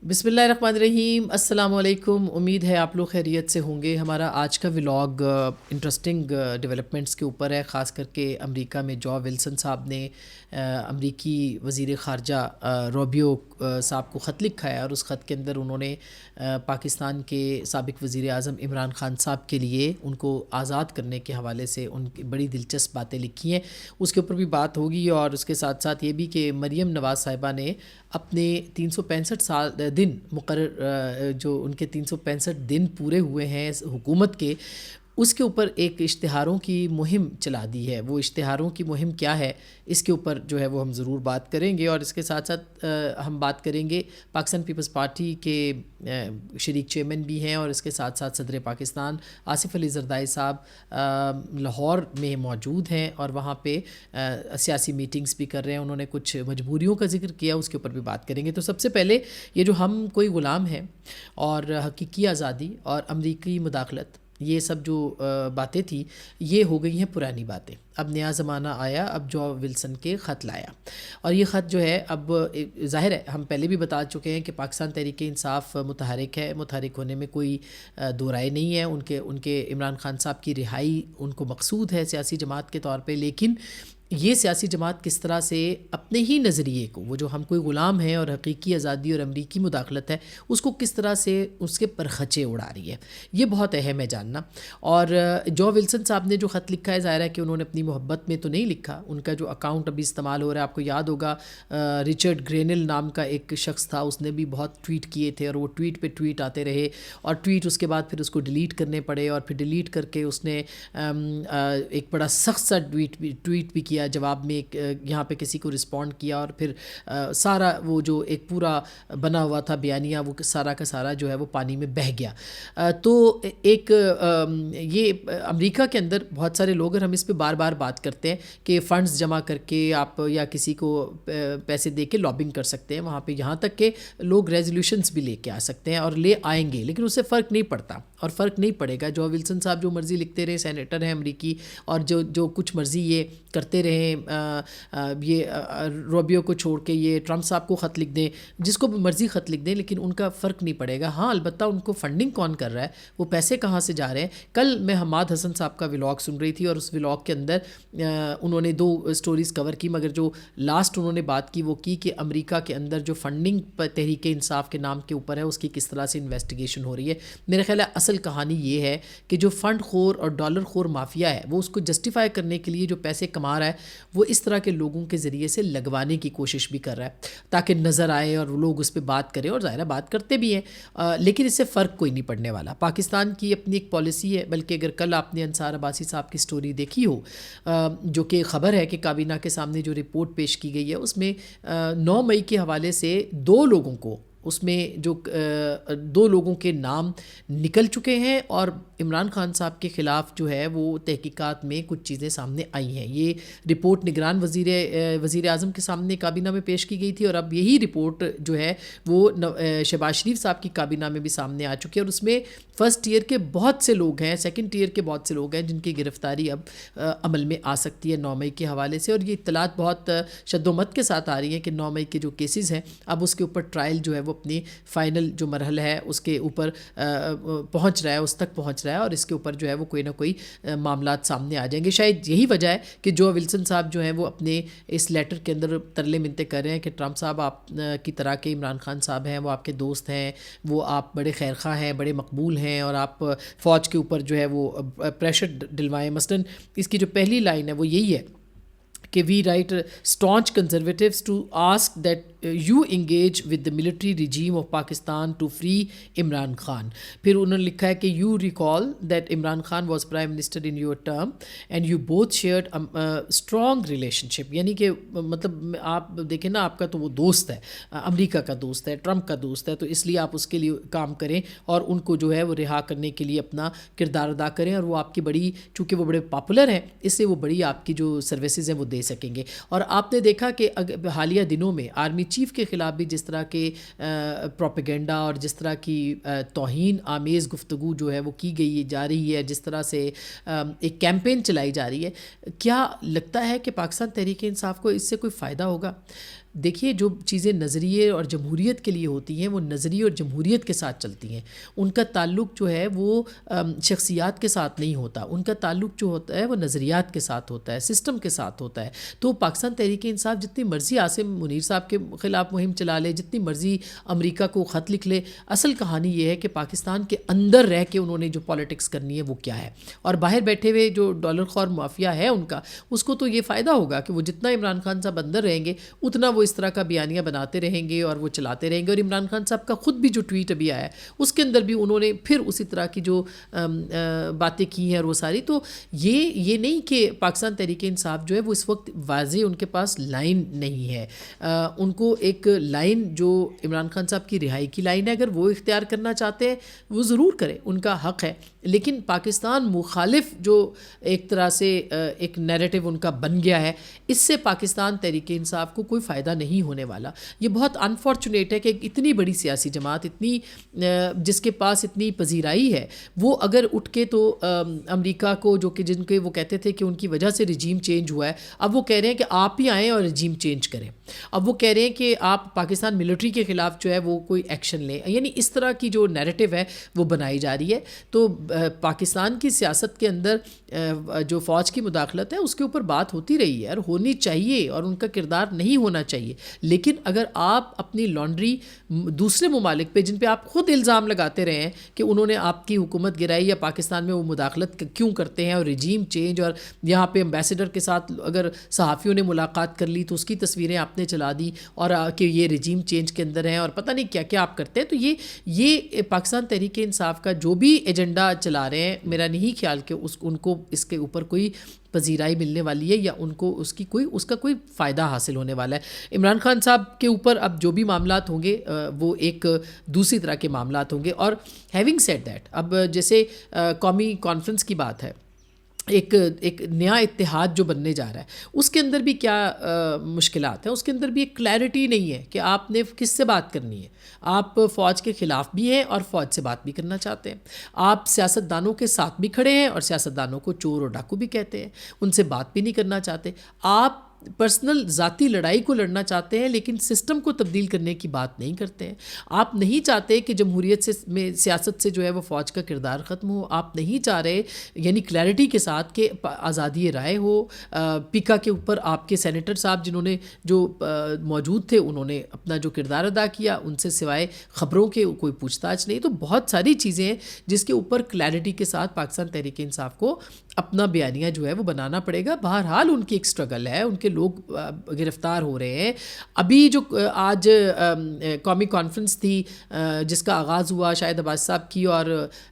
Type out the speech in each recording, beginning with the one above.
بسم اللہ الرحمن الرحیم، السلام علیکم۔ امید ہے آپ لوگ خیریت سے ہوں گے۔ ہمارا آج کا ولاگ انٹرسٹنگ ڈیولپمنٹس کے اوپر ہے، خاص کر کے امریکہ میں جو ولسن صاحب نے امریکی وزیر خارجہ روبیو صاحب کو خط لکھا ہے، اور اس خط کے اندر انہوں نے پاکستان کے سابق وزیر اعظم عمران خان صاحب کے لیے ان کو آزاد کرنے کے حوالے سے ان کی بڑی دلچسپ باتیں لکھی ہیں۔ اس کے اوپر بھی بات ہوگی، اور اس کے ساتھ ساتھ یہ بھی کہ مریم نواز صاحبہ نے اپنے 365 دن مقرر جو ان کے 365 دن پورے ہوئے ہیں حکومت کے، اس کے اوپر ایک اشتہاروں کی مہم چلا دی ہے۔ وہ اشتہاروں کی مہم کیا ہے، اس کے اوپر جو ہے وہ ہم ضرور بات کریں گے، اور اس کے ساتھ ساتھ ہم بات کریں گے پاکستان پیپلز پارٹی کے شریک چیئرمین بھی ہیں، اور اس کے ساتھ ساتھ صدر پاکستان آصف علی زرداری صاحب لاہور میں موجود ہیں، اور وہاں پہ سیاسی میٹنگز بھی کر رہے ہیں۔ انہوں نے کچھ مجبوریوں کا ذکر کیا، اس کے اوپر بھی بات کریں گے۔ تو سب سے پہلے یہ جو ہم کوئی غلام ہیں اور حقیقی آزادی اور امریکی مداخلت، یہ سب جو باتیں تھیں، یہ ہو گئی ہیں پرانی باتیں۔ اب نیا زمانہ آیا، اب جو ولسن کے خط لایا، اور یہ خط جو ہے اب ظاہر ہے ہم پہلے بھی بتا چکے ہیں کہ پاکستان تحریک انصاف متحرک ہے، متحرک ہونے میں کوئی دو رائے نہیں ہے۔ ان کے عمران خان صاحب کی رہائی ان کو مقصود ہے سیاسی جماعت کے طور پہ، لیکن یہ سیاسی جماعت کس طرح سے اپنے ہی نظریے کو، وہ جو ہم کوئی غلام ہیں اور حقیقی آزادی اور امریکی مداخلت ہے، اس کو کس طرح سے اس کے پرخچے اڑا رہی ہے، یہ بہت اہم ہے جاننا۔ اور جو ولسن صاحب نے جو خط لکھا ہے، ظاہر ہے کہ انہوں نے اپنی محبت میں تو نہیں لکھا، ان کا جو اکاؤنٹ ابھی استعمال ہو رہا ہے، آپ کو یاد ہوگا رچرڈ گرینل نام کا ایک شخص تھا، اس نے بھی بہت ٹویٹ کیے تھے، اور وہ ٹویٹ پہ ٹویٹ آتے رہے، اور ٹویٹ اس کے بعد پھر اس کو ڈیلیٹ کرنے پڑے، اور پھر ڈیلیٹ کر کے اس نے ایک بڑا سخت سا ٹویٹ بھی کیا، جواب میں ایک یہاں پہ کسی کو رسپونڈ کیا، اور پھر سارا وہ جو ایک پورا بنا ہوا تھا بیانیہ، وہ سارا کا سارا جو ہے وہ پانی میں بہہ گیا۔ تو ایک یہ امریکہ کے اندر بہت سارے لوگ، اور ہم اس پہ بار بار بات کرتے ہیں کہ فنڈز جمع کر کے آپ یا کسی کو پیسے دے کے لابنگ کر سکتے ہیں وہاں پہ، یہاں تک کہ لوگ ریزولوشنز بھی لے کے آ سکتے ہیں اور لے آئیں گے، لیکن اس سے فرق نہیں پڑتا اور فرق نہیں پڑے گا۔ جو ولسن صاحب جو مرضی لکھتے رہے، سینیٹر ہیں امریکی، اور جو کچھ مرضی یہ کرتے رہیں، یہ روبیو کو چھوڑ کے یہ ٹرمپ صاحب کو خط لکھ دیں، جس کو بھی مرضی خط لکھ دیں، لیکن ان کا فرق نہیں پڑے گا۔ ہاں البتہ ان کو فنڈنگ کون کر رہا ہے، وہ پیسے کہاں سے جا رہے ہیں۔ کل میں حماد حسن صاحب کا ولاگ سن رہی تھی، اور اس ولاگ کے اندر انہوں نے 2 سٹوریز کور کی، مگر جو لاسٹ انہوں نے بات کی وہ کی کہ امریکہ کے اندر جو فنڈنگ تحریک انصاف کے نام کے اوپر ہے، اس کی کس طرح سے انویسٹیگیشن ہو رہی ہے۔ میرا خیال ہے اصل کہانی یہ ہے کہ جو فنڈ خور اور ڈالر خور مافیا ہے، وہ اس کو جسٹیفائی کرنے کے لیے جو پیسے کما رہا ہے، وہ اس طرح کے لوگوں کے ذریعے سے لگوانے کی کوشش بھی کر رہا ہے تاکہ نظر آئے اور لوگ اس پہ بات کریں، اور ظاہرہ بات کرتے بھی ہیں، لیکن اس سے فرق کوئی نہیں پڑنے والا۔ پاکستان کی اپنی ایک پالیسی ہے، بلکہ اگر کل آپ نے انصار عباسی صاحب کی سٹوری دیکھی ہو، جو کہ خبر ہے کہ کابینہ کے سامنے جو رپورٹ پیش کی گئی ہے، اس میں 9 مئی کے حوالے سے 2 لوگوں کو، اس میں جو 2 لوگوں کے نام نکل چکے ہیں، اور عمران خان صاحب کے خلاف جو ہے وہ تحقیقات میں کچھ چیزیں سامنے آئی ہیں۔ یہ رپورٹ نگران وزیر اعظم کے سامنے کابینہ میں پیش کی گئی تھی، اور اب یہی رپورٹ جو ہے وہ شہباز شریف صاحب کی کابینہ میں بھی سامنے آ چکی ہے، اور اس میں فرسٹ ٹیئر کے بہت سے لوگ ہیں، سیکنڈ ٹیئر کے بہت سے لوگ ہیں، جن کی گرفتاری اب عمل میں آ سکتی ہے 9 مئی کے حوالے سے۔ اور یہ اطلاعات بہت شد و مت کے ساتھ آ رہی ہیں کہ 9 مئی کے جو کیسز ہیں، اب اس کے اوپر ٹرائل جو ہے وہ اپنی فائنل جو مرحلہ ہے اس کے اوپر پہنچ رہا ہے، اس تک پہنچ رہا ہے، اور اس کے اوپر جو ہے وہ کوئی نہ کوئی معاملات سامنے آ جائیں گے۔ شاید یہی وجہ ہے کہ جو ولسن صاحب جو ہیں وہ اپنے اس لیٹر کے اندر ترلے منتیں کر رہے ہیں کہ ٹرمپ صاحب آپ کی طرح کے عمران خان صاحب ہیں، وہ آپ کے دوست ہیں، وہ آپ بڑے خیر خواہ ہیں، بڑے مقبول ہیں، اور آپ فوج کے اوپر جو ہے وہ پریشر ڈلوائیں۔ مثلاً اس کی جو پہلی لائن ہے وہ یہی ہے کہ we right staunch conservatives to ask that you engage with the military regime of Pakistan to free Imran Khan. پھر انہوں نے لکھا ہے کہ you recall that Imran Khan was prime minister in your term and you both shared a strong relationship، یعنی کہ مطلب آپ دیکھیں نا، آپ کا تو وہ دوست ہے، امریکہ کا دوست ہے، ٹرمپ کا دوست ہے، تو اس لیے آپ اس کے لیے کام کریں اور ان کو جو ہے وہ رہا کرنے کے لیے اپنا کردار ادا کریں، اور وہ آپ کی بڑی، چونکہ وہ بڑے پاپولر ہیں، اس سے وہ بڑی آپ کی جو سروسز ہیں وہ دے سکیں گے۔ اور آپ نے دیکھا کہ حالیہ دنوں میں آرمی چیف کے خلاف بھی جس طرح کے پروپیگنڈا اور جس طرح کی توہین آمیز گفتگو جو ہے وہ کی گئی جا رہی ہے، جس طرح سے ایک کیمپین چلائی جا رہی ہے، کیا لگتا ہے کہ پاکستان تحریک انصاف کو اس سے کوئی فائدہ ہوگا؟ دیکھیے جو چیزیں نظریے اور جمہوریت کے لیے ہوتی ہیں وہ نظریے اور جمہوریت کے ساتھ چلتی ہیں. ان کا تعلق جو ہے وہ شخصیات کے ساتھ نہیں ہوتا، ان کا تعلق جو ہوتا ہے وہ نظریات کے ساتھ ہوتا ہے، سسٹم کے ساتھ ہوتا ہے. تو پاکستان تحریک انصاف جتنی مرضی عاصم منیر صاحب کے خلاف مہم چلا لے، جتنی مرضی امریکہ کو خط لکھ لے، اصل کہانی یہ ہے کہ پاکستان کے اندر رہ کے انہوں نے جو پالیٹکس کرنی ہے وہ کیا ہے. اور باہر بیٹھے ہوئے جو ڈالر خور مافیا ہے ان کا، اس کو تو یہ فائدہ ہوگا کہ وہ جتنا عمران خان صاحب اندر رہیں گے اتنا وہ اس طرح کا بیانیہ بناتے رہیں گے اور وہ چلاتے رہیں گے. اور عمران خان صاحب کا خود بھی جو ٹویٹ ابھی آیا ہے اس کے اندر بھی انہوں نے پھر اسی طرح کی جو باتیں کی ہیں اور وہ ساری. تو یہ نہیں کہ پاکستان تحریک انصاف جو ہے وہ اس وقت واضح ان کے پاس لائن نہیں ہے. ان کو ایک لائن جو عمران خان صاحب کی رہائی کی لائن ہے، اگر وہ اختیار کرنا چاہتے ہیں وہ ضرور کریں، ان کا حق ہے. لیکن پاکستان مخالف جو ایک طرح سے ایک نیریٹو ان کا بن گیا ہے، اس سے پاکستان تحریک انصاف کو کوئی فائدہ نہیں ہونے والا. یہ بہت انفارچونیٹ ہے کہ ایک اتنی بڑی سیاسی جماعت، اتنی جس کے پاس اتنی پذیرائی ہے، وہ اگر اٹھ کے تو امریکہ کو جو کہ جن کے وہ کہتے تھے کہ ان کی وجہ سے رجیم چینج ہوا ہے، اب وہ کہہ رہے ہیں کہ آپ ہی آئیں اور رجیم چینج کریں. اب وہ کہہ رہے ہیں کہ آپ پاکستان ملٹری کے خلاف جو ہے وہ کوئی ایکشن لیں. یعنی اس طرح کی جو نیریٹو ہے وہ بنائی جا رہی ہے. تو پاکستان کی سیاست کے اندر جو فوج کی مداخلت ہے اس کے اوپر بات ہوتی رہی ہے اور ہونی چاہیے، اور ان کا کردار نہیں ہونا چاہیے. لیکن اگر آپ اپنی لانڈری دوسرے ممالک پہ، جن پہ آپ خود الزام لگاتے رہے ہیں کہ انہوں نے آپ کی حکومت گرائی یا پاکستان میں وہ مداخلت کیوں کرتے ہیں، اور رجیم چینج، اور یہاں پہ امبیسڈر کے ساتھ اگر صحافیوں نے ملاقات کر لی تو اس کی تصویریں آپ نے چلا دی، اور کہ یہ رجیم چینج کے اندر ہیں اور پتہ نہیں کیا کیا آپ کرتے ہیں. تو یہ پاکستان تحریک انصاف کا جو بھی ایجنڈا چلا رہے ہیں، میرا نہیں خیال کہ ان کو اس کے اوپر کوئی پذیرائی ملنے والی ہے یا ان کو اس کا کوئی فائدہ حاصل ہونے والا ہے. عمران خان صاحب کے اوپر اب جو بھی معاملات ہوں گے وہ ایک دوسری طرح کے معاملات ہوں گے. اور ہیونگ سیڈ دیٹ، اب جیسے قومی کانفرنس کی بات ہے، ایک نیا اتحاد جو بننے جا رہا ہے، اس کے اندر بھی کیا مشکلات ہیں. اس کے اندر بھی ایک کلیئرٹی نہیں ہے کہ آپ نے کس سے بات کرنی ہے. آپ فوج کے خلاف بھی ہیں اور فوج سے بات بھی کرنا چاہتے ہیں. آپ سیاستدانوں کے ساتھ بھی کھڑے ہیں اور سیاستدانوں کو چور اور ڈاکو بھی کہتے ہیں، ان سے بات بھی نہیں کرنا چاہتے. آپ پرسنل ذاتی لڑائی کو لڑنا چاہتے ہیں لیکن سسٹم کو تبدیل کرنے کی بات نہیں کرتے ہیں. آپ نہیں چاہتے کہ جمہوریت میں سیاست سے جو ہے وہ فوج کا کردار ختم ہو. آپ نہیں چاہ رہے، یعنی کلیئرٹی کے ساتھ، کہ آزادی رائے ہو. پیکا کے اوپر آپ کے سینیٹر صاحب جنہوں نے جو موجود تھے انہوں نے اپنا جو کردار ادا کیا، ان سے سوائے خبروں کے کوئی پوچھ تاچھ نہیں. تو بہت ساری چیزیں ہیں جس کے اوپر کلیئرٹی کے ساتھ پاکستان تحریک انصاف کو اپنا بیانیہ جو ہے وہ بنانا پڑے گا. بہرحال ان کی ایک سٹرگل ہے، ان کے لوگ گرفتار ہو رہے ہیں. ابھی جو آج قومی کانفرنس تھی جس کا آغاز ہوا شاہد عباس صاحب کی، اور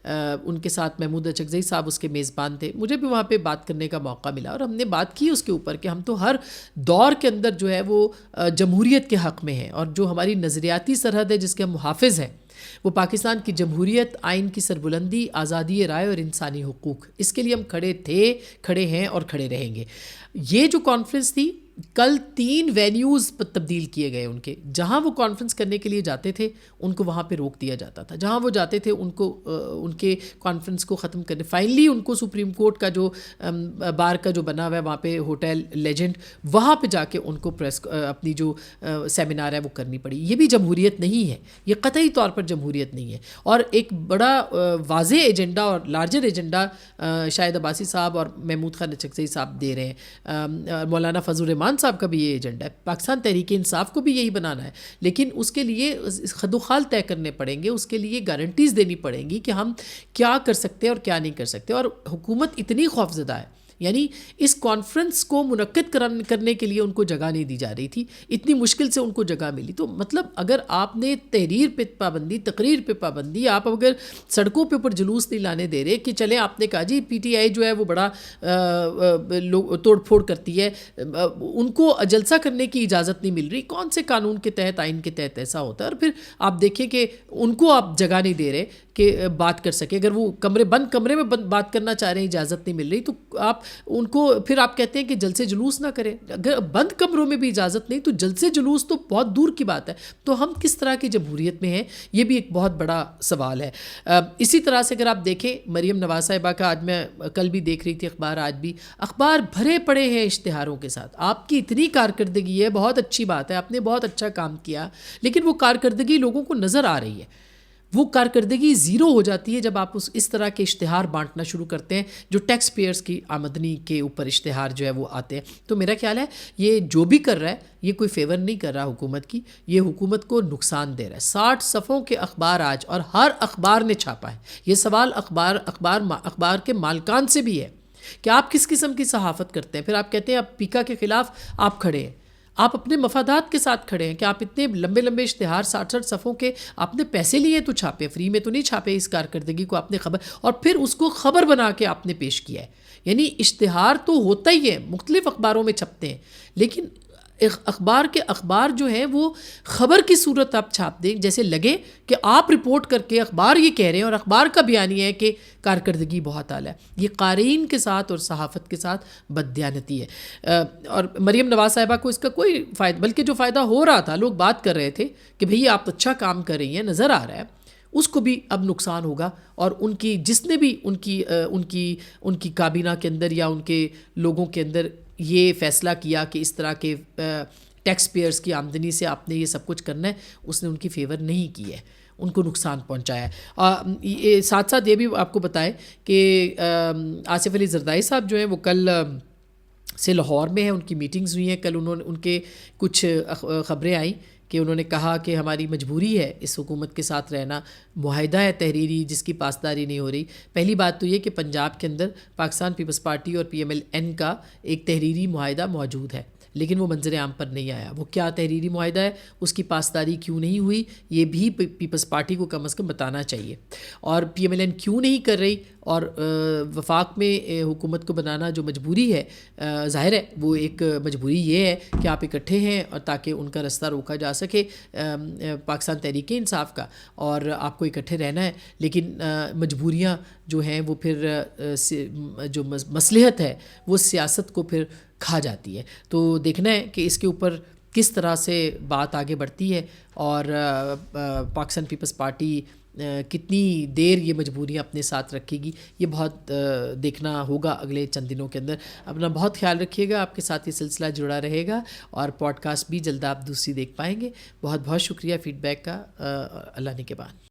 ان کے ساتھ محمود اچکزئی صاحب اس کے میزبان تھے. مجھے بھی وہاں پہ بات کرنے کا موقع ملا اور ہم نے بات کی اس کے اوپر کہ ہم تو ہر دور کے اندر جو ہے وہ جمہوریت کے حق میں ہیں، اور جو ہماری نظریاتی سرحد ہے جس کے ہم محافظ ہیں وہ پاکستان کی جمہوریت، آئین کی سربلندی، آزادی رائے اور انسانی حقوق. اس کے لیے ہم کھڑے تھے، کھڑے ہیں اور کھڑے رہیں گے. یہ جو کانفرنس تھی، کل 3 وینیوز تبدیل کیے گئے ان کے. جہاں وہ کانفرنس کرنے کے لیے جاتے تھے ان کو وہاں پہ روک دیا جاتا تھا. جہاں وہ جاتے تھے ان کو ان کے کانفرنس کو ختم کرنے، فائنلی ان کو سپریم کورٹ کا جو بار کا جو بنا ہوا ہے وہاں پہ ہوٹل لیجنڈ، وہاں پہ جا کے ان کو اپنی جو سیمینار ہے وہ کرنی پڑی. یہ بھی جمہوریت نہیں ہے، یہ قطعی طور پر جمہوریت نہیں ہے. اور ایک بڑا واضح ایجنڈا اور لارجر ایجنڈا شاہد عباسی صاحب اور محمود خان اچکزئی صاحب دے رہے ہیں. مولانا فضل الرحمان صاحب کا بھی یہ ایجنڈا ہے. پاکستان تحریک انصاف کو بھی یہی بنانا ہے. لیکن اس کے لیے خد و خال طے کرنے پڑیں گے، اس کے لیے گارنٹیز دینی پڑیں گی کہ ہم کیا کر سکتے ہیں اور کیا نہیں کر سکتے. اور حکومت اتنی خوفزدہ ہے، یعنی اس کانفرنس کو منعقد کرنے کے لیے ان کو جگہ نہیں دی جا رہی تھی. اتنی مشکل سے ان کو جگہ ملی. تو مطلب اگر آپ نے تحریر پہ پابندی، تقریر پہ پابندی، آپ اگر سڑکوں پہ اوپر جلوس نہیں لانے دے رہے کہ چلیں آپ نے کہا جی پی ٹی آئی جو ہے وہ بڑا توڑ پھوڑ کرتی ہے، ان کو جلسہ کرنے کی اجازت نہیں مل رہی. کون سے قانون کے تحت، آئین کے تحت ایسا ہوتا ہے؟ اور پھر آپ دیکھیں کہ ان کو آپ جگہ نہیں دے رہے کہ بات کر سکے. اگر وہ بند کمرے میں بات کرنا چاہ رہے ہیں، اجازت نہیں مل رہی، تو آپ ان کو پھر آپ کہتے ہیں کہ جلسے جلوس نہ کریں. اگر بند کمروں میں بھی اجازت نہیں تو جلسے جلوس تو بہت دور کی بات ہے. تو ہم کس طرح کی جمہوریت میں ہیں, یہ بھی ایک بہت بڑا سوال ہے. اسی طرح سے اگر آپ دیکھیں مریم نواز صاحبہ کا, آج میں کل بھی دیکھ رہی تھی اخبار, آج بھی اخبار بھرے پڑے ہیں اشتہاروں کے ساتھ. آپ کی اتنی کارکردگی ہے, بہت اچھی بات ہے, آپ نے بہت اچھا کام کیا, لیکن وہ کارکردگی لوگوں کو نظر آ رہی ہے. وہ کارکردگی زیرو ہو جاتی ہے جب آپ اس طرح کے اشتہار بانٹنا شروع کرتے ہیں جو ٹیکس پیئرز کی آمدنی کے اوپر اشتہار جو ہے وہ آتے ہیں. تو میرا خیال ہے یہ جو بھی کر رہا ہے یہ کوئی فیور نہیں کر رہا حکومت کی, یہ حکومت کو نقصان دے رہا ہے. 60 صفحوں کے اخبار آج, اور ہر اخبار نے چھاپا ہے. یہ سوال اخبار کے مالکان سے بھی ہے کہ آپ کس قسم کی صحافت کرتے ہیں. پھر آپ کہتے ہیں آپ پیکا کے خلاف آپ کھڑے ہیں, آپ اپنے مفادات کے ساتھ کھڑے ہیں کہ آپ اتنے لمبے لمبے اشتہار 60 صفحوں کے آپ نے پیسے لیے تو چھاپے, فری میں تو نہیں چھاپے. اس کارکردگی کو آپ نے خبر, اور پھر اس کو خبر بنا کے آپ نے پیش کیا ہے. یعنی اشتہار تو ہوتا ہی ہے, مختلف اخباروں میں چھپتے ہیں, لیکن اخبار جو ہیں وہ خبر کی صورت آپ چھاپ دیں, جیسے لگے کہ آپ رپورٹ کر کے اخبار یہ کہہ رہے ہیں, اور اخبار کا بیانیہ ہے کہ کارکردگی بہت اعلیٰ ہے. یہ قارئین کے ساتھ اور صحافت کے ساتھ بددیانتی ہے. اور مریم نواز صاحبہ کو اس کا کوئی فائدہ, بلکہ جو فائدہ ہو رہا تھا, لوگ بات کر رہے تھے کہ بھئی آپ اچھا کام کر رہی ہیں, نظر آ رہا ہے, اس کو بھی اب نقصان ہوگا. اور ان کی جس نے بھی ان کی کابینہ کے اندر یا ان کے لوگوں کے اندر یہ فیصلہ کیا کہ اس طرح کے ٹیکس پیئرز کی آمدنی سے آپ نے یہ سب کچھ کرنا ہے, اس نے ان کی فیور نہیں کی ہے, ان کو نقصان پہنچایا ہے. ساتھ ساتھ یہ بھی آپ کو بتائیں کہ آصف علی زرداری صاحب جو ہیں وہ کل سے لاہور میں ہیں, ان کی میٹنگز ہوئی ہیں. کل ان کے کچھ خبریں آئیں کہ انہوں نے کہا کہ ہماری مجبوری ہے اس حکومت کے ساتھ رہنا, معاہدہ ہے تحریری جس کی پاسداری نہیں ہو رہی. پہلی بات تو یہ کہ پنجاب کے اندر پاکستان پیپلز پارٹی اور PMLN کا ایک تحریری معاہدہ موجود ہے, لیکن وہ منظر عام پر نہیں آیا. وہ کیا تحریری معاہدہ ہے, اس کی پاسداری کیوں نہیں ہوئی, یہ بھی پیپلز پارٹی کو کم از کم بتانا چاہیے. اور PMLN کیوں نہیں کر رہی, اور وفاق میں حکومت کو بنانا جو مجبوری ہے, ظاہر ہے وہ ایک مجبوری یہ ہے کہ آپ اکٹھے ہیں اور تاکہ ان کا رستہ روکا جا سکے پاکستان تحریک انصاف کا, اور آپ کو اکٹھے رہنا ہے. لیکن مجبوریاں جو ہیں وہ پھر جو مصلحت ہے وہ سیاست کو پھر کھا جاتی ہے. تو دیکھنا ہے کہ اس کے اوپر کس طرح سے بات آگے بڑھتی ہے, اور پاکستان پیپلز پارٹی کتنی دیر یہ مجبوریاں اپنے ساتھ رکھے گی, یہ بہت دیکھنا ہوگا اگلے چند دنوں کے اندر. اپنا بہت خیال رکھیے گا, آپ کے ساتھ یہ سلسلہ جڑا رہے گا, اور پوڈ کاسٹ بھی جلد آپ دوسری دیکھ پائیں گے. بہت بہت شکریہ فیڈ بیک کا. اللہ نے کے بعد.